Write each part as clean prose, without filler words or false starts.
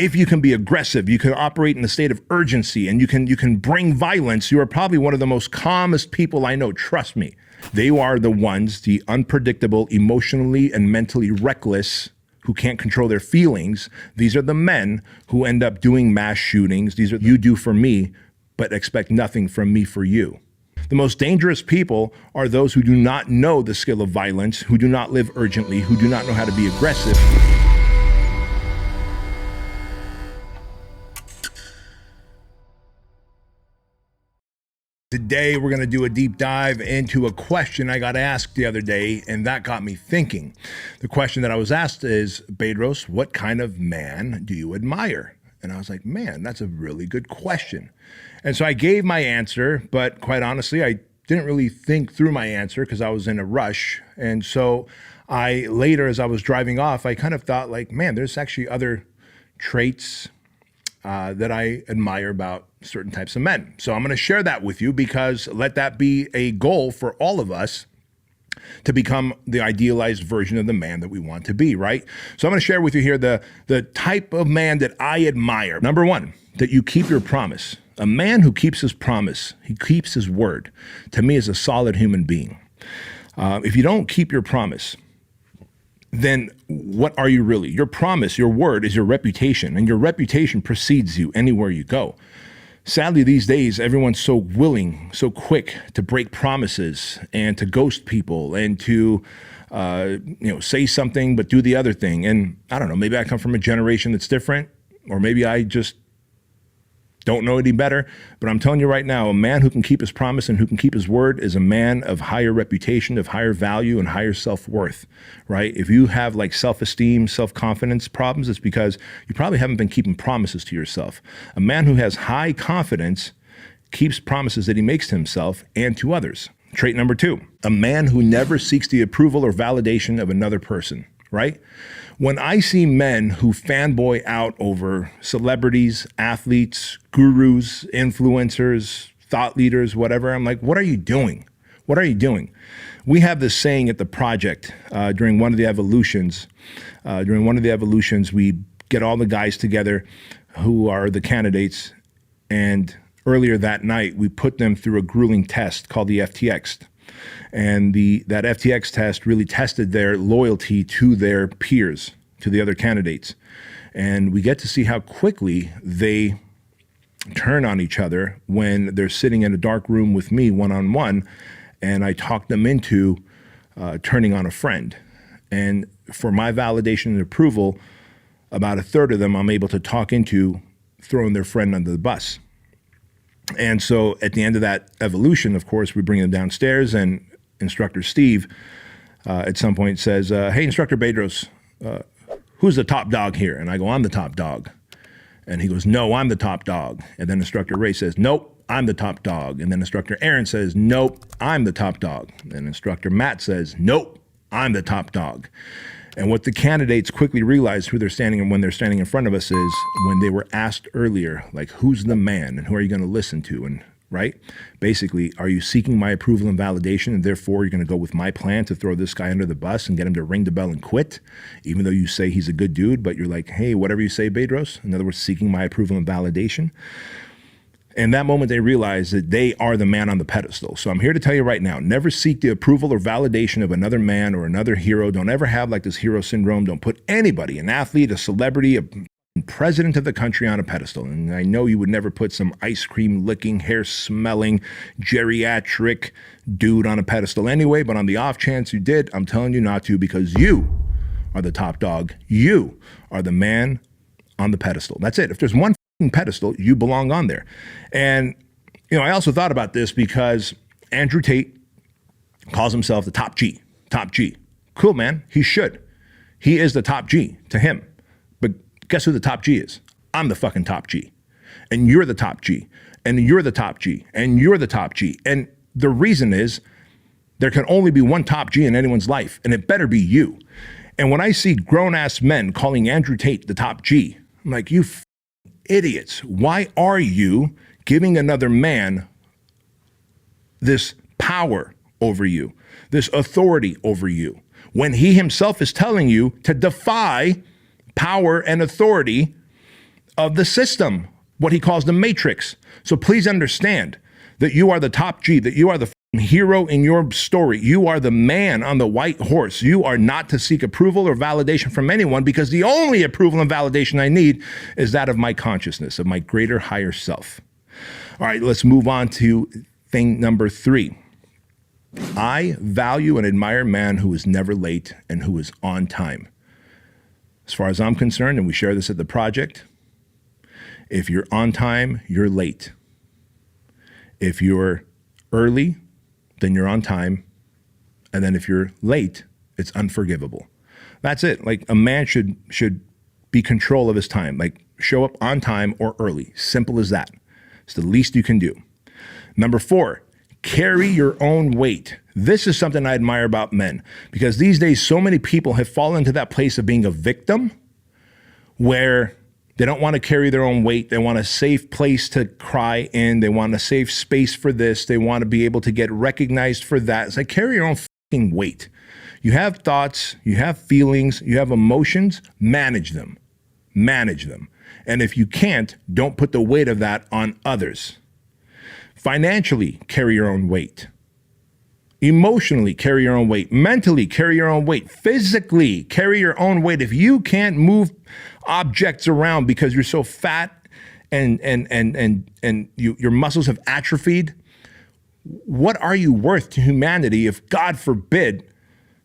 If you can be aggressive, you can operate in a state of urgency, and you can bring violence, you are probably one of the most calmest people I know. Trust me. They are the ones, the unpredictable, emotionally and mentally reckless, who can't control their feelings. These are the men who end up doing mass shootings. These are you do for me, but expect nothing from me for you. The most dangerous people are those who do not know the skill of violence, who do not live urgently, who do not know how to be aggressive. Today, we're going to do a deep dive into a question I got asked the other day, and that got me thinking. The question that I was asked is, Bedros, what kind of man do you admire? And I was like, man, that's a really good question. And so I gave my answer, but quite honestly, I didn't really think through my answer because I was in a rush. And so later, as I was driving off, I kind of thought like, man, there's actually other traits that I admire about certain types of men. So I'm going to share that with you, because let that be a goal for all of us to become the idealized version of the man that we want to be, right? So I'm going to share with you here the type of man that I admire. Number one, that you keep your promise. A man who keeps his promise, he keeps his word, to me is a solid human being. If you don't keep your promise, then what are you really? Your promise, your word is your reputation, and your reputation precedes you anywhere you go. Sadly, these days, everyone's so willing, so quick to break promises and to ghost people and to, say something but do the other thing. And I don't know, maybe I come from a generation that's different, or maybe I just don't know any better, but I'm telling you right now, a man who can keep his promise and who can keep his word is a man of higher reputation, of higher value, and higher self-worth, right? If you have like self-esteem, self-confidence problems, it's because you probably haven't been keeping promises to yourself. A man who has high confidence keeps promises that he makes to himself and to others. Trait number two, a man who never seeks the approval or validation of another person, right? When I see men who fanboy out over celebrities, athletes, gurus, influencers, thought leaders, whatever, I'm like, what are you doing? What are you doing? We have this saying at the project during one of the evolutions. We get all the guys together who are the candidates, and earlier that night, we put them through a grueling test called the FTX. And that FTX test really tested their loyalty to their peers, to the other candidates. And we get to see how quickly they turn on each other when they're sitting in a dark room with me one-on-one, and I talk them into turning on a friend. And for my validation and approval, about a third of them I'm able to talk into throwing their friend under the bus. And so at the end of that evolution, of course, we bring them downstairs, and Instructor Steve at some point says, hey, Instructor Bedros, who's the top dog here? And I go, I'm the top dog. And he goes, no, I'm the top dog. And then Instructor Ray says, nope, I'm the top dog. And then Instructor Aaron says, nope, I'm the top dog. And Instructor Matt says, nope, I'm the top dog. And what the candidates quickly realize who they're standing and when they're standing in front of us is when they were asked earlier, like, who's the man and who are you going to listen to? And right? Basically, are you seeking my approval and validation, and therefore you're going to go with my plan to throw this guy under the bus and get him to ring the bell and quit, even though you say he's a good dude, but you're like, hey, whatever you say, Bedros. In other words, seeking my approval and validation. In that moment, they realize that they are the man on the pedestal. So I'm here to tell you right now, never seek the approval or validation of another man or another hero. Don't ever have like this hero syndrome. Don't put anybody, an athlete, a celebrity, a president of the country on a pedestal. And I know you would never put some ice cream licking, hair smelling, geriatric dude on a pedestal anyway, but on the off chance you did, I'm telling you not to, because you are the top dog. You are the man on the pedestal. That's it. If there's one pedestal, you belong on there. And, I also thought about this because Andrew Tate calls himself the top G. Cool, man. He should. He is the top G to him. But guess who the top G is? I'm the fucking top G. And you're the top G. And you're the top G. And you're the top G. And the reason is there can only be one top G in anyone's life, and it better be you. And when I see grown-ass men calling Andrew Tate the top G, I'm like, you idiots. Why are you giving another man this power over you, this authority over you, when he himself is telling you to defy power and authority of the system, what he calls the matrix. So please understand that you are the top G, that you are the hero in your story. You are the man on the white horse. You are not to seek approval or validation from anyone, because the only approval and validation I need is that of my consciousness, of my greater higher self. All right, let's move on to thing number 3. I value and admire a man who is never late and who is on time. As far as I'm concerned, and we share this at the project, if you're on time, you're late. If you're early, then you're on time. And then if you're late, it's unforgivable. That's it. Like, a man should be control of his time. Like, show up on time or early. Simple as that. It's the least you can do. Number 4, carry your own weight. This is something I admire about men, because these days so many people have fallen into that place of being a victim where they don't want to carry their own weight. They want a safe place to cry in. They want a safe space for this. They want to be able to get recognized for that. It's like, carry your own fucking weight. You have thoughts, you have feelings, you have emotions, manage them. Manage them. And if you can't, don't put the weight of that on others. Financially, carry your own weight. Emotionally, carry your own weight. Mentally, carry your own weight. Physically, carry your own weight. If you can't move objects around because you're so fat and your muscles have atrophied, what are you worth to humanity if, God forbid,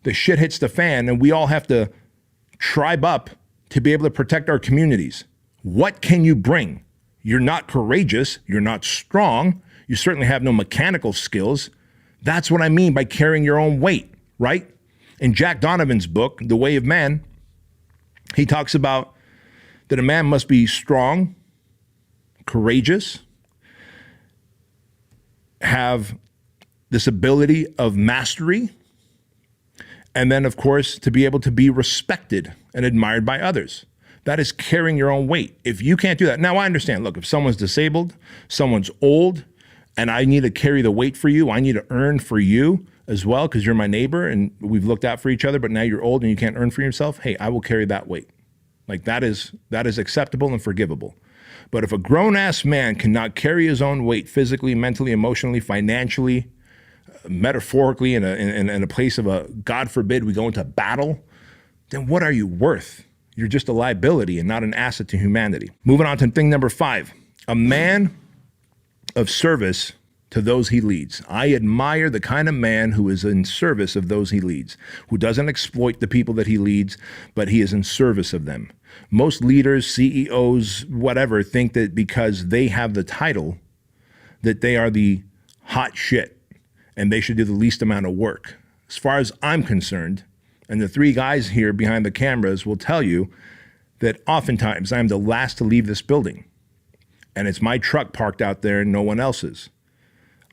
the shit hits the fan and we all have to tribe up to be able to protect our communities? What can you bring? You're not courageous. You're not strong. You certainly have no mechanical skills. That's what I mean by carrying your own weight, right? In Jack Donovan's book, The Way of Man, he talks about that a man must be strong, courageous, have this ability of mastery, and then, of course, to be able to be respected and admired by others. That is carrying your own weight. If you can't do that, now I understand, look, if someone's disabled, someone's old, and I need to carry the weight for you, I need to earn for you as well, because you're my neighbor and we've looked out for each other, but now you're old and you can't earn for yourself, hey, I will carry that weight. Like, that is acceptable and forgivable. But if a grown-ass man cannot carry his own weight physically, mentally, emotionally, financially, metaphorically, in a place of a, God forbid, we go into battle, then what are you worth? You're just a liability and not an asset to humanity. Moving on to thing number 5, a man of service to those he leads. I admire the kind of man who is in service of those he leads, who doesn't exploit the people that he leads, but he is in service of them. Most leaders, CEOs, whatever, think that because they have the title, that they are the hot shit and they should do the least amount of work. As far as I'm concerned, and the 3 guys here behind the cameras will tell you that oftentimes I'm the last to leave this building. And it's my truck parked out there and no one else's.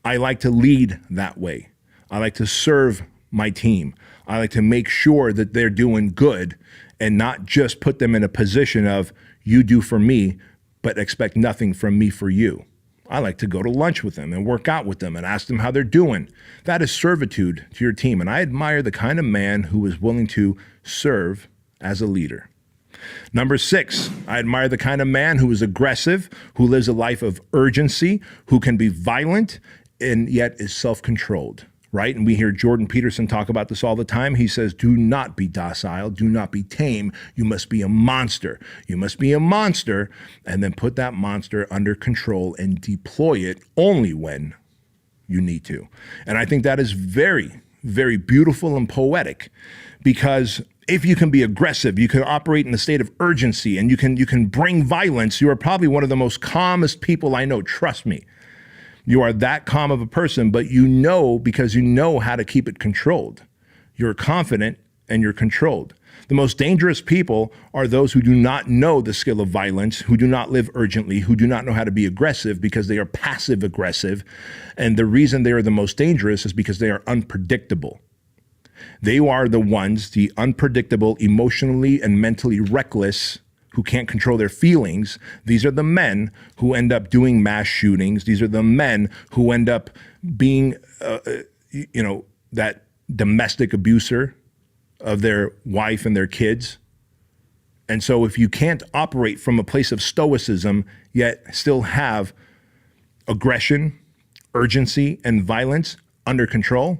I like to lead that way. I like to serve my team. I like to make sure that they're doing good and not just put them in a position of, you do for me, but expect nothing from me for you. I like to go to lunch with them and work out with them and ask them how they're doing. That is servitude to your team. And I admire the kind of man who is willing to serve as a leader. Number 6, I admire the kind of man who is aggressive, who lives a life of urgency, who can be violent, and yet is self-controlled, right? And we hear Jordan Peterson talk about this all the time. He says, do not be docile, do not be tame. You must be a monster. You must be a monster, and then put that monster under control and deploy it only when you need to. And I think that is very, very beautiful and poetic, because if you can be aggressive, you can operate in a state of urgency, and you can bring violence, you are probably one of the most calmest people I know. Trust me. You are that calm of a person, but you know, because you know how to keep it controlled. You're confident and you're controlled. The most dangerous people are those who do not know the skill of violence, who do not live urgently, who do not know how to be aggressive because they are passive aggressive. And the reason they are the most dangerous is because they are unpredictable. They are the ones, the unpredictable, emotionally and mentally reckless, who can't control their feelings. These are the men who end up doing mass shootings. These are the men who end up being, that domestic abuser of their wife and their kids. And so if you can't operate from a place of stoicism, yet still have aggression, urgency, and violence under control,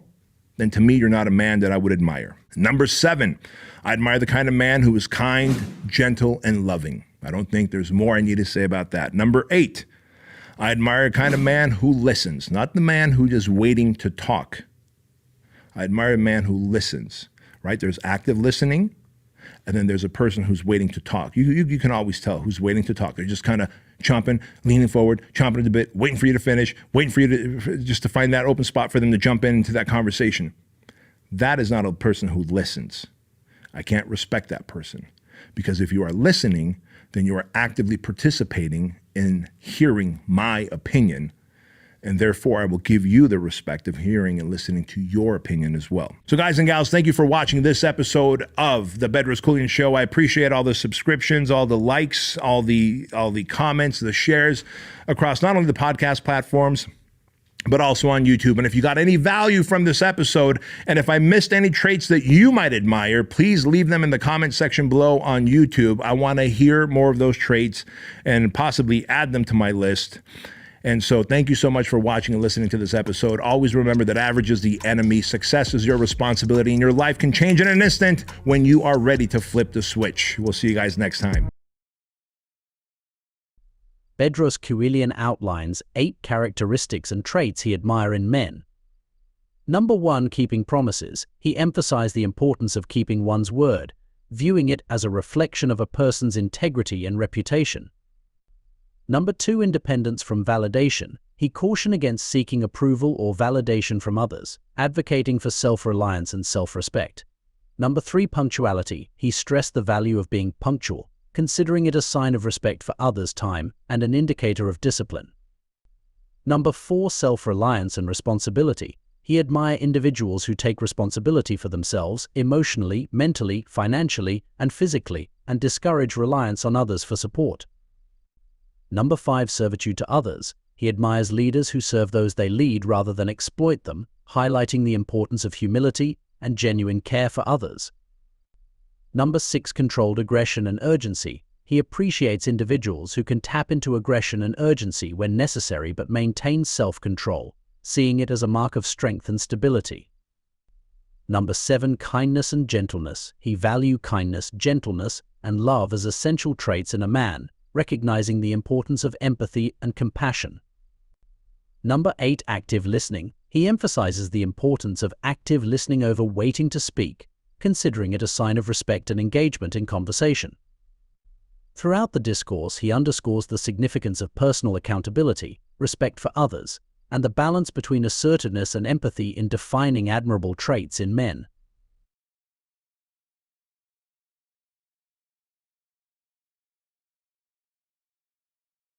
then to me, you're not a man that I would admire. Number 7, I admire the kind of man who is kind, gentle, and loving. I don't think there's more I need to say about that. Number 8, I admire a kind of man who listens, not the man who is waiting to talk. I admire a man who listens, right? There's active listening, and then there's a person who's waiting to talk. You can always tell who's waiting to talk. They're just kind of chomping, leaning forward, chomping at the bit, waiting for you to finish, waiting for you to just to find that open spot for them to jump into that conversation. That is not a person who listens. I can't respect that person, because if you are listening, then you are actively participating in hearing my opinion, and therefore I will give you the respect of hearing and listening to your opinion as well. So guys and gals, thank you for watching this episode of the Bedros Keuilian Show. I appreciate all the subscriptions, all the likes, all the comments, the shares across not only the podcast platforms, but also on YouTube. And if you got any value from this episode, and if I missed any traits that you might admire, please leave them in the comment section below on YouTube. I want to hear more of those traits and possibly add them to my list. And so thank you so much for watching and listening to this episode. Always remember that average is the enemy. Success is your responsibility, and your life can change in an instant when you are ready to flip the switch. We'll see you guys next time. Bedros Keuilian outlines 8 characteristics and traits he admires in men. Number 1, keeping promises. He emphasized the importance of keeping one's word, viewing it as a reflection of a person's integrity and reputation. Number 2, independence from validation. He cautioned against seeking approval or validation from others, advocating for self-reliance and self-respect. Number 3, punctuality. He stressed the value of being punctual, considering it a sign of respect for others' time and an indicator of discipline. Number 4, self-reliance and responsibility. He admired individuals who take responsibility for themselves emotionally, mentally, financially, and physically, and discourage reliance on others for support. Number 5, servitude to others. He admires leaders who serve those they lead rather than exploit them, highlighting the importance of humility and genuine care for others. Number 6, controlled aggression and urgency. He appreciates individuals who can tap into aggression and urgency when necessary but maintain self-control, seeing it as a mark of strength and stability. Number 7, kindness and gentleness. He values kindness, gentleness, and love as essential traits in a man, recognizing the importance of empathy and compassion. Number 8, active listening. He emphasizes the importance of active listening over waiting to speak, considering it a sign of respect and engagement in conversation. Throughout the discourse, he underscores the significance of personal accountability, respect for others, and the balance between assertiveness and empathy in defining admirable traits in men.